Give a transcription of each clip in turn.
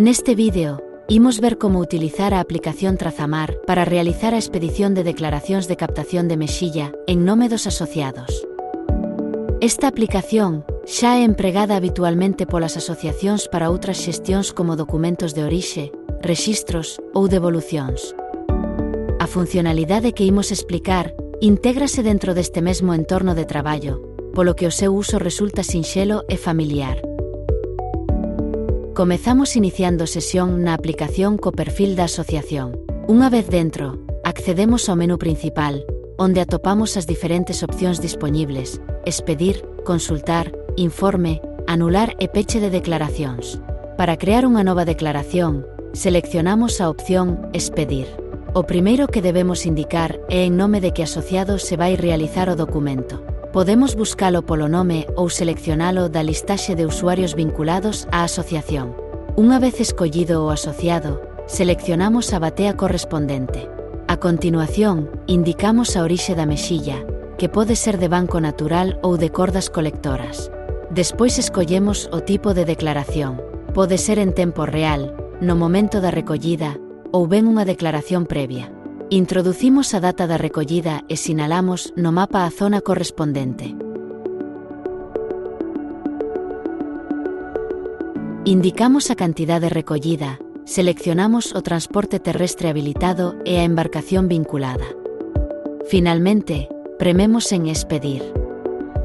Neste vídeo, imos ver como utilizar a aplicación Trazamar para realizar a expedición de declaracións de captación de mexilla en nome dos asociados. Esta aplicación xa é empregada habitualmente polas asociacións para outras xestións como documentos de orixe, rexistros ou devolucións. A funcionalidade que imos explicar intégrase dentro deste mesmo entorno de traballo, polo que o seu uso resulta sinxelo e familiar. Comezamos iniciando sesión na aplicación co perfil da asociación. Unha vez dentro, accedemos ao menú principal, onde atopamos as diferentes opcións dispoñibles: expedir, consultar, informe, anular e peche de declaracións. Para crear unha nova declaración, seleccionamos a opción expedir. O primeiro que debemos indicar é en nome de que asociado se vai realizar o documento. Podemos buscalo polo nome ou seleccionalo da listaxe de usuarios vinculados á asociación. Unha vez escollido o asociado, seleccionamos a batea correspondente. A continuación, indicamos a orixe da mexilla, que pode ser de banco natural ou de cordas colectoras. Despois escollemos o tipo de declaración. Pode ser en tempo real, no momento da recollida, ou ben unha declaración previa. Introducimos a data da recollida e sinalamos no mapa a zona correspondente. Indicamos a cantidade recollida, seleccionamos o transporte terrestre habilitado e a embarcación vinculada. Finalmente, prememos en expedir.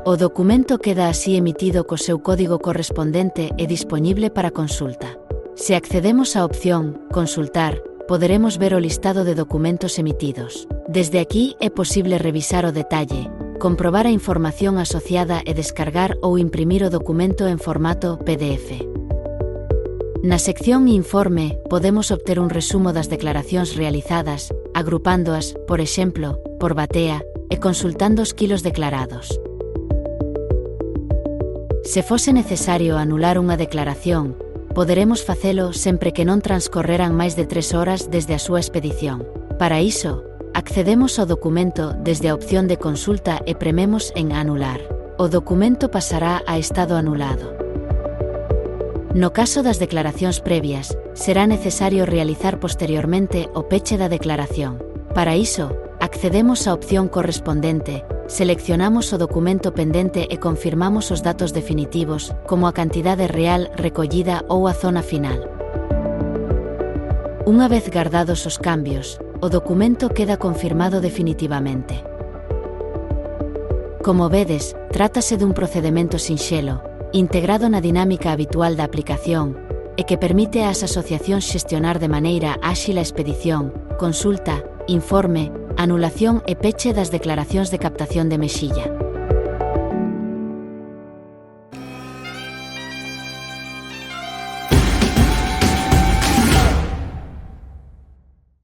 O documento queda así emitido co seu código correspondente e dispoñible para consulta. Se accedemos á opción Consultar, poderemos ver o listado de documentos emitidos. Desde aquí é posible revisar o detalle, comprobar a información asociada e descargar ou imprimir o documento en formato PDF. Na sección Informe, podemos obter un resumo das declaracións realizadas, agrupándoas, por exemplo, por batea, e consultando os quilos declarados. Se fose necesario anular unha declaración, poderemos facelo sempre que non transcorreran máis de 3 horas desde a súa expedición. Para iso, accedemos ao documento desde a opción de consulta e prememos en Anular. O documento pasará a estado anulado. No caso das declaracións previas, será necesario realizar posteriormente o peche da declaración. Para iso, accedemos á opción correspondente, seleccionamos o documento pendente e confirmamos os datos definitivos, como a cantidade real recollida ou a zona final. Unha vez gardados os cambios, o documento queda confirmado definitivamente. Como vedes, trátase dun procedemento sinxelo, integrado na dinámica habitual da aplicación, e que permite ás asociacións xestionar de maneira áxil a expedición, consulta, informe, anulación e peche das declaracións de captación de mexilla.